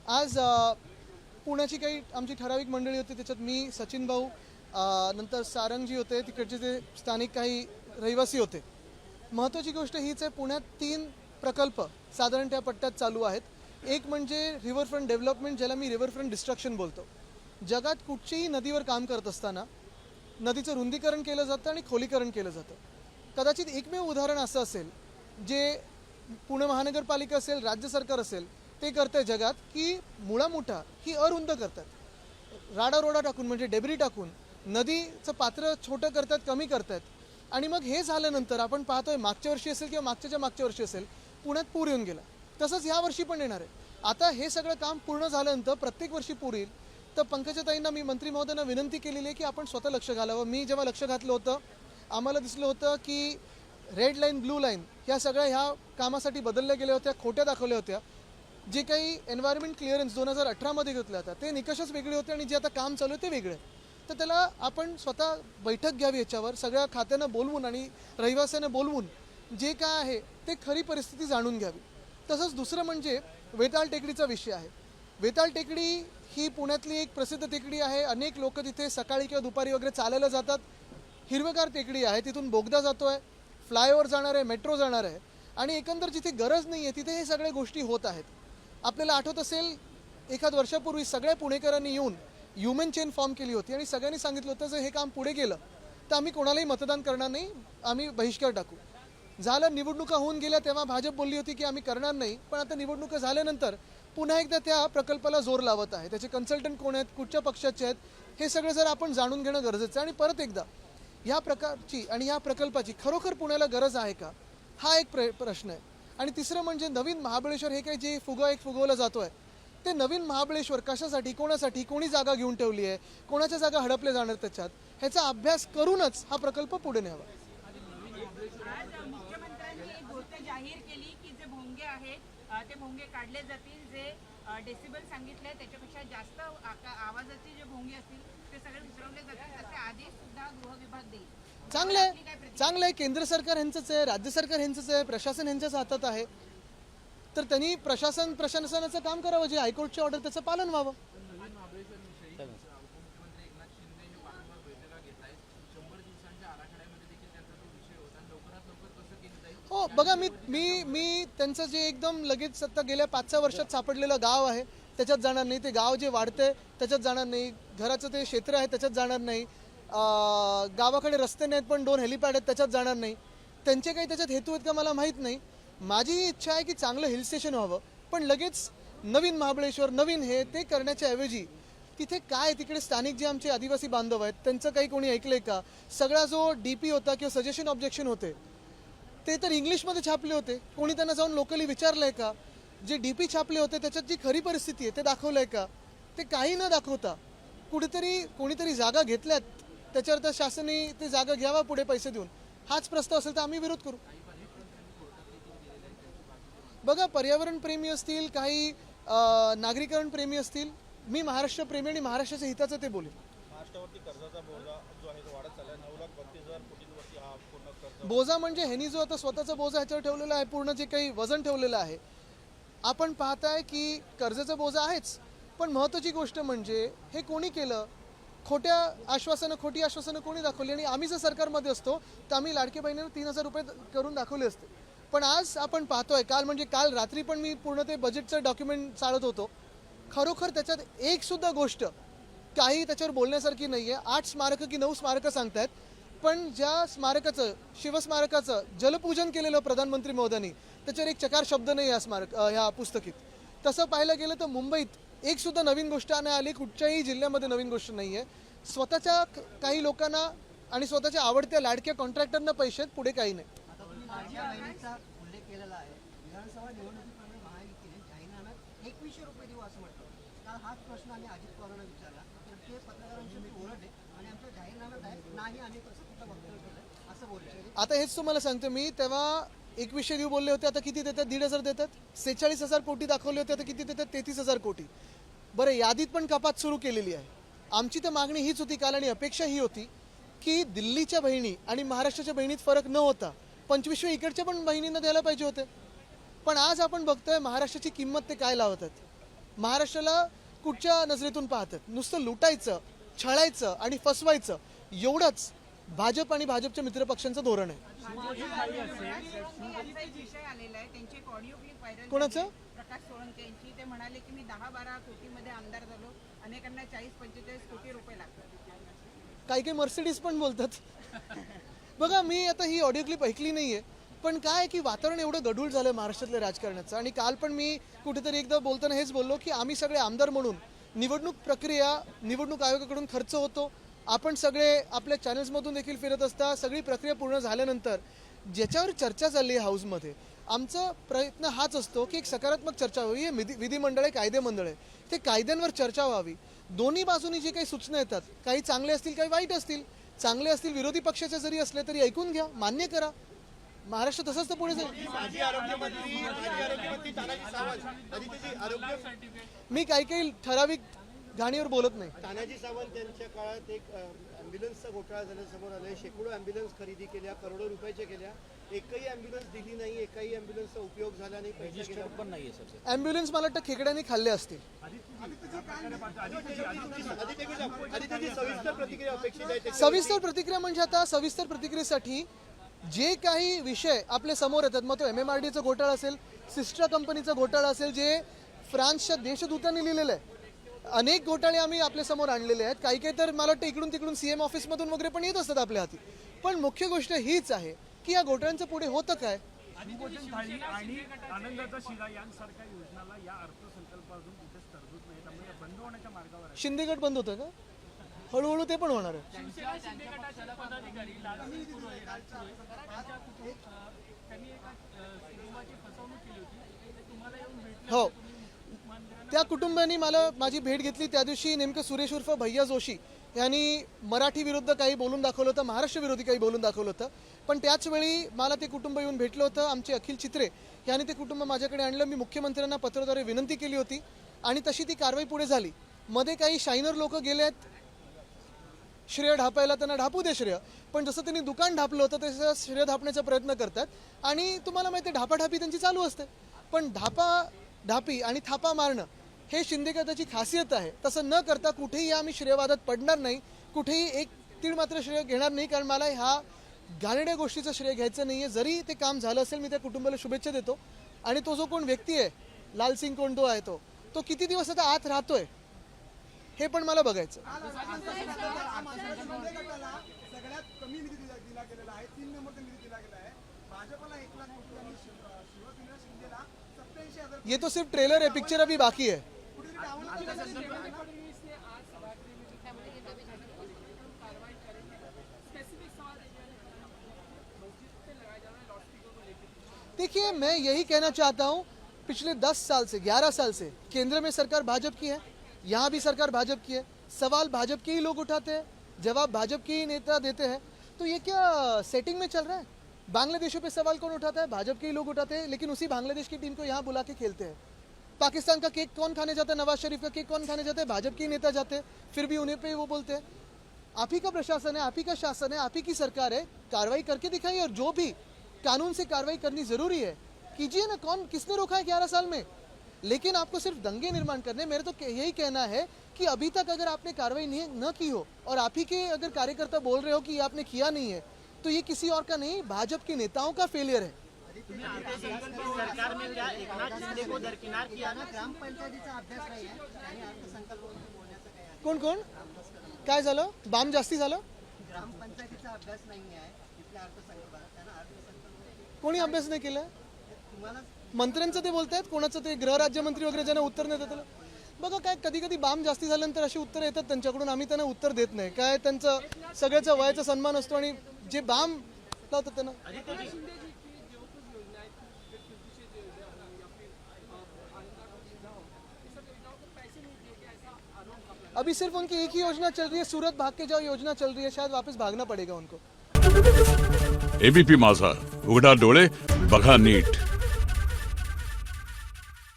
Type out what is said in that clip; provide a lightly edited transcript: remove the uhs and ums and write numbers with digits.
आज पुण्याची काही आमची ठराविक मंडळी होती, त्याच्यात मी, सचिन भाऊ, नंतर सारंगजी होते, तिकडचे ते स्थानिक काही रहिवासी होते. महत्त्वाची गोष्ट हीच आहे, पुण्यात 3 प्रकल्प साधारण त्या पट्ट्यात चालू आहेत. एक म्हणजे रिव्हरफ्रंट डेव्हलपमेंट, ज्याला मी रिव्हरफ्रंट डिस्ट्रक्शन बोलतो. जगात कुठचीही नदीवर काम करत असताना नदीचं रुंदीकरण केलं जातं आणि खोलीकरण केलं जातं. कदाचित एकमेव उदाहरण असं असेल जे पुणे महानगरपालिका असेल, राज्य सरकार असेल, ते करतंय जगात, की मुळामुठा ही अरुंद करतात. राडारोडा टाकून म्हणजे डेब्री टाकून नदीचं पात्र छोटं करतात, कमी करतात. आणि मग हे झाल्यानंतर आपण पाहतोय मागच्या वर्षी असेल किंवा मागच्या वर्षी असेल, पुण्यात पूर येऊन गेला. तसंच ह्या वर्षी पण येणार आहे. आता हे सगळं काम पूर्ण झाल्यानंतर प्रत्येक वर्षी पूर येईल. तर पंकजाताईंना मी, मंत्री महोदयांना विनंती केलेली आहे की आपण स्वतः लक्ष घालावं. मी जेव्हा लक्ष घातलं होतं, आम्हाला दिसलं होतं की रेड लाईन, ब्लू लाईन ह्या सगळ्या ह्या कामासाठी बदलल्या गेल्या होत्या, खोट्या दाखवल्या होत्या. जे काही एन्व्हायरमेंट क्लिअरन्स 2018मध्ये घेतलं होतं ते निकषच वेगळे होते आणि जे आता काम चालू आहे ते वेगळे. तर त्याला आपण स्वतः बैठक घ्यावी, याच्यावर सगळ्या खात्यांना बोलवून आणि रहिवाशांना बोलवून जे काय आहे ते खरी परिस्थिती जाणून घ्यावी. तसंच दुसरं म्हणजे वेताळ टेकडीचा विषय आहे. वेताळ टेकडी ही पुण्यातली एक प्रसिद्ध टेकडी आहे. अनेक लोक तिथे सकाळी किंवा दुपारी वगैरे चालायला जातात. हिरवेगार टेकडी आहे, तिथून बोगदा जातो आहे, फ्लायओव्हर जाणार आहे, मेट्रो जाणार आहे आणि एकंदर जिथे गरज नाही आहे तिथे हे सगळ्या गोष्टी होत आहेत. आपल्याला आठवत असेल, एखाद वर्षापूर्वी सगळ्या पुणेकरांनी येऊन ह्युमन चेन फॉर्म केली होती आणि सगळ्यांनी सांगितलं होतं जर हे काम पुढे गेलं तर आम्ही कोणालाही मतदान करणार नाही, आम्ही बहिष्कार टाकू. झालं, निवडणुका होऊन गेल्या तेव्हा भाजप बोलली होती की आम्ही करणार नाही. पण आता निवडणुका झाल्यानंतर पुन्हा एकदा त्या प्रकल्पाला जोर लावत आहे. त्याचे कन्सल्टंट कोण आहेत, कुठच्या पक्षाचे आहेत, हे सगळं जर आपण जाणून घेणं गरजेचं आहे. आणि परत एकदा ह्या प्रकारची आणि ह्या प्रकल्पाची खरोखर पुण्याला गरज आहे का, हा एक प्रश्न आहे. आणि तिसरं म्हणजे नवीन महाबळेश्वर, हे काही जे फुगवलं जातो आहे ते नवीन महाबळेश्वर कशासाठी, कोणासाठी, कोणी जागा घेऊन ठेवली आहे, कोणाच्या जागा हडपल्या जाणार, त्याच्यात ह्याचा अभ्यास करूनच हा प्रकल्प पुढे न्यावा. आज मुख्यमंत्र्यांनी एक गोष्ट जाहीर केली की जे भोंगे आहेत ते भोंगे काढले जातील. जे डेसिबल सांगितले त्याच्यापेक्षा जास्त आवाजाचे जे भोंगे असतील ते सगळे विसरवले जातील, तसे आदेश सुद्धा गृह विभाग देईल. चांगलं आहे. केंद्र सरकार ह्यांचंच आहे, राज्य सरकार ह्यांचंच आहे, प्रशासन ह्यांच्याच हातात आहे. तर त्यांनी प्रशासनाचं काम करावं, जे हायकोर्टची ऑर्डर त्याचं पालन व्हावं. हो, बघा, मी त्यांचं जे एकदम लगेच आता गेल्या 5-6 वर्षात सापडलेलं गाव आहे त्याच्यात जाणार नाही. ते गाव जे वाढतंय त्याच्यात जाणार नाही. घराचं ते क्षेत्र आहे त्याच्यात जाणार नाही. गावाकडे रस्ते नाहीत पण 2 हेलिपॅड आहेत त्याच्यात जाणार नाही. त्यांचे काही त्याच्यात हेतू आहेत का मला माहीत नाही. माझी इच्छा आहे की चांगलं हिल स्टेशन व्हावं, पण लगेच नवीन महाबळेश्वर, नवीन हे ते करण्याच्या ऐवजी तिथे काय, तिकडे स्थानिक जे आमचे आदिवासी बांधव आहेत त्यांचं काही कोणी ऐकलंय का? सगळा जो DP होता किंवा सजेशन ऑब्जेक्शन होते ते तर इंग्लिशमध्ये छापले होते. कोणी त्यांना जाऊन लोकली विचारलंय का? जे DP छापले होते त्याच्यात जी खरी परिस्थिती आहे ते दाखवलंय का? ते काही न दाखवता कोणीतरी जागा घेतल्यात, त्याच्यावर तर शासनाने ते जागा घ्यावा पुढे पैसे देऊन. हाच प्रस्ताव असेल तर आम्ही विरोध करू. बघा, पर्यावरण प्रेमी असतील, काही नागरीकरण प्रेमी असतील, मी महाराष्ट्र प्रेमी आणि महाराष्ट्राच्या हिताचं ते बोलेन. महाराष्ट्रावरती कर्जाचा बोजा जो आहे तो वाढत चालला. 9,32,000 कोटींवरती हा पूर्ण कर्ज. बोजा म्हणजे ह्यांनी जो आता स्वतःचा बोजा ह्याच्यावर ठेवलेला आहे, पूर्ण जे काही वजन ठेवलेलं आहे, आपण पाहताय की कर्जाचा बोजा आहेच. पण महत्त्वाची गोष्ट म्हणजे हे कोणी केलं? खोटी आश्वासनं कोणी दाखवली? आणि आम्ही जर सरकारमध्ये असतो तर आम्ही लाडके बहिणीला 3,000 रुपये करून दाखवले असते. पण आज आपण पाहतोय, काल रात्री पण मी पूर्ण ते बजेटचं डॉक्युमेंट चालत होतो. खरोखर त्याच्यात एक सुद्धा गोष्ट काही त्याच्यावर बोलण्यासारखी नाही आहे. 8 स्मारकं की 9 स्मारकं सांगतायत, पण ज्या स्मारकाचं, शिवस्मारकाचं जलपूजन केलेलं प्रधानमंत्री महोदयांनी, त्याच्यावर एक चकार शब्द नाही ह्या पुस्तकीत. तसं पाहायला गेलं तर मुंबईत एक सुद्धा नवीन गोष्ट नाही आली, कुठच्याही जिल्ह्यामध्ये नवीन गोष्ट नाही आहे. स्वतःच्या काही लोकांना आणि स्वतःच्या आवडत्या लाडक्या कॉन्ट्रॅक्टरना पैसे आहेत, पुढे काही नाही. उल्लेख केलेला आहे. विधानसभा निवडणुकीप्रमाणे महायुतीने जाहीरनाम्यात 2100 रुपये देऊ असं म्हटलं. काल हाच प्रश्न आम्ही अजित पवारांना विचारला, तर ते पत्रकारांची ओरड आहे आणि आमच्या जाहीरनाम्यात आहे नाही, आम्ही कसं कुठं वक्तव्य केलं असं बोलले. आता हेच तुम्हाला सांगतो मी, तेव्हा 2100 देऊ बोलले होते, आता किती देतात? 1,500 देतात. 46,000 कोटी दाखवले होते, आता किती देतात? 33,000 कोटी. बरं, यादीत पण कपात सुरू केलेली आहे. आमची तर मागणी हीच होती काल आणि अपेक्षा ही होती की दिल्लीच्या बहिणी आणि महाराष्ट्राच्या बहिणीत फरक न होता 25 इकडच्या पण बहिणींना द्यायला पाहिजे होते. पण आज आपण बघतोय महाराष्ट्राची किंमत ते काय लावतात. महाराष्ट्राला कुठच्या नजरेतून पाहतात? नुसतं लुटायचं, छळायचं आणि फसवायचं एवढंच भाजप आणि भाजपच्या मित्रपक्षांचं धोरण आहे. यांचा एक विषय आलेला आहे, त्यांची एक ऑडिओ क्लिप व्हायरल कोणाचं? प्रकाश सोळंके यांची. ते म्हणाले की मी 10-12 कोटीमध्ये आमदार झालो, अनेकांना 40-45 कोटी रुपये लागतात. काही काही मर्सिडीज पण बोलतात. बघा, मी आता ही ऑडिओ क्लिप ऐकली नाहीये, पण काय आहे की वातावरण एवढं गढूळ झालं महाराष्ट्रातल्या राजकारणाचं. आणि काल पण मी कुठेतरी एकदा बोलताना हेच बोललो की आम्ही सगळे आमदार म्हणून निवडणूक प्रक्रिया निवडणूक आयोगाकडून खर्च होतो, आपण सगळे आपल्या चॅनल्समधून देखील फिरत असता, सगळी प्रक्रिया पूर्ण झाल्यानंतर ज्याच्यावर चर्चा चालली आहे हाऊसमध्ये, आमचा प्रयत्न हाच असतो की एक सकारात्मक चर्चा व्हावी. हे विधिमंडळ आहे, कायदे मंडळ आहे, ते कायद्यांवर चर्चा व्हावी. दोन्ही बाजूनी जे काही सूचना येतात, काही चांगले असतील काही वाईट असतील, चांगले असतील विरोधी पक्षाचे जरी असले तरी ऐकून घ्या, मान्य करा. महाराष्ट्र तसंच तर पुढे जाईल. माजी आरोग्यमंत्री तानाजी सावंत आदित्यजी आरोग्य मी काही ठराविक घाणीवर बोलत नाही. तानाजी सावंत यांच्या काळात एक ॲम्ब्युलन्सचा घोटाळा झाल्याचं समोर आलंय. शेकडो ॲम्ब्युलन्स खरेदी केल्या, करोडो रुपयाच्या केल्या, एकही ॲम्ब्युलन्स दिली नाही, एकही ॲम्ब्युलन्सचा उपयोग झाला नाही, पैसे गेला पण नाही. ॲम्ब्युलन्स मला वाटतं खेकड्याने खाल्ले असतील. आदित्यजी सविस्तर प्रतिक्रिया अपेक्षित आहे. सविस्तर प्रतिक्रिया म्हणजे आता सविस्तर प्रतिक्रियेसाठी जे काही विषय आपल्या समोर येतात, मग तो MMRDचा घोटाळा असेल, सिस्ट्रा कंपनीचा घोटाळा असेल, जे फ्रान्सच्या देशदूतांनी लिहिलेलं आहे. अनेक घोटाळे आम्ही आपल्या समोर आणलेले आहेत. काही काही तर मला वाटतं इकडून तिकडून CM ऑफिसमधून वगैरे पण येत असतात आपल्या हाती. पण मुख्य गोष्ट हीच आहे की या घोटाळ्यांचं पुढे होतं काय. भोजन थाळी आणि आनंदाचा शिरा यांसारख्या योजनाला या अर्थसंकल्पातून कुठेच तरतूद नाही, त्यामुळे या बंद होण्याच्या मार्गावर आहे. शिंदे गट बंद होतं का? हळूहळू ते पण होणार आहे. शिवसेना शिंदे गटाचे पदाधिकारी लालसिंग पुरोहित, त्यांच्या त्यांनी एका कुटुंबाची फसवणूक केली होती, ते तुम्हाला येऊन भेटले. हो, त्या कुटुंबाने मला माझी भेट घेतली. त्या दिवशी नेमकं सुरेश उर्फ भैया जोशी यांनी मराठी विरुद्ध काही बोलून दाखवलं होतं, महाराष्ट्र विरोधी काही बोलून दाखवलं होतं. पण त्याच वेळी मला ते कुटुंब येऊन भेटलं होतं. आमचे अखिल चित्रे यांनी ते कुटुंब माझ्याकडे आणलं. मी मुख्यमंत्र्यांना पत्राद्वारे विनंती केली होती आणि तशी ती कारवाई पुढे झाली. मध्ये काही शायनर लोक गेले आहेत श्रेय ढापायला, त्यांना ढापू दे श्रेय, पण जसं त्यांनी दुकान ढापलं होतं तसं श्रेय ढापण्याचा प्रयत्न करतात. आणि तुम्हाला माहिती आहे ढापाढापी त्यांची चालू असते. पण ढापी आणि थापा मारणं हे शिंदे गटाची खासियत आहे. तसं न करता कुठेही आम्ही श्रेयवादात पडणार नाही, कुठेही एक तीळ मात्र श्रेय घेणार नाही, कारण मला ह्या घाणेरड्या गोष्टीचं श्रेय घ्यायचं नाही आहे. जरी ते काम झालं असेल, मी त्या कुटुंबाला शुभेच्छा देतो. आणि तो जो कोण व्यक्ती आहे, लालसिंग कोण तो आहे, तो किती दिवस आता आत राहतोय हे पण मला बघायचं. सगळ्यात कमी निधी दिला गेलेला आहे, 3 नंबरचा निधी दिला गेला आहे. भाजपला 1 लाख कोटी आणि शिवसेना शिंदेला 87,000. ये तो सिर्फ ट्रेलर है, पिक्चर अभी बाकी है. देखिए, मैं यही कहना चाहता हूं, पिछले 10 साल से 11 साल से केंद्र में सरकार भाजपा की है, यहाँ भी सरकार भाजपा की है. सवाल भाजपा के ही लोग उठाते हैं, जवाब भाजपा के ही नेता देते हैं. तो ये क्या सेटिंग में चल रहा है? बांग्लादेशों पे सवाल कौन उठाता है? भाजपा के ही लोग उठाते हैं, लेकिन उसी बांग्लादेश की टीम को यहाँ बुला के खेलते हैं. पाकिस्तान का केक कौन खाने जाता है? नवाज शरीफ का केक कौन खाने जाता है? भाजपा के ही नेता जाते हैं, फिर भी उन्हें पे वो बोलते हैं. आप ही का प्रशासन है, आप ही का शासन है, आप ही की सरकार है, कार्रवाई करके दिखाइए. और जो भी कानून से कार्रवाई करनी जरूरी है कीजिए ना. कौन किसने रोका है 11 साल में? लेकिन आपको सिर्फ दंगे निर्माण करने, मेरे तो यही कहना है कि अभी तक अगर आपने कार्रवाई न की हो और आप ही के अगर कार्यकर्ता बोल रहे हो कि आपने किया नहीं है, तो ये किसी और का नहीं, भाजपा के नेताओं का फेलियर है. सरकार में क्या एकनाथ शिंदे को दरकिनार किया ना? ग्रामपंचायतीचा अभ्यास नाही आहे आणि अर्थसंकल्पाबद्दल बोलण्याचं काय आहे? कोण काय झालं? बाम जास्ती झालं? ग्रामपंचायतीचा अभ्यास नाही आहे इथल्या अर्थसंकल्पाला, त्यांना अर्थसंकल्प कोणी अभ्यास नाही केला? तुम्हाला मंत्र्यांचं ते बोलतायत, कोणाचं ते गृहराज्यमंत्री वगैरे ज्यांना उत्तर नाही देतात. बघा, काय कधी कधी बाम जास्ती झाल्यानंतर अशी उत्तर येतात त्यांच्याकडून, आम्ही त्यांना उत्तर देत नाही. काय त्यांचं सगळ्याचा वयाचा सन्मान असतो आणि जे बाम लावतात त्यांना. अभी सिर्फ उनकी एक ही योजना चल रही है, सूरत भाग के जाओ योजना चल रही है, शायद वापस भागना पड़ेगा उनको. एबीपी माझा, उघडा डोळे बघा नीट.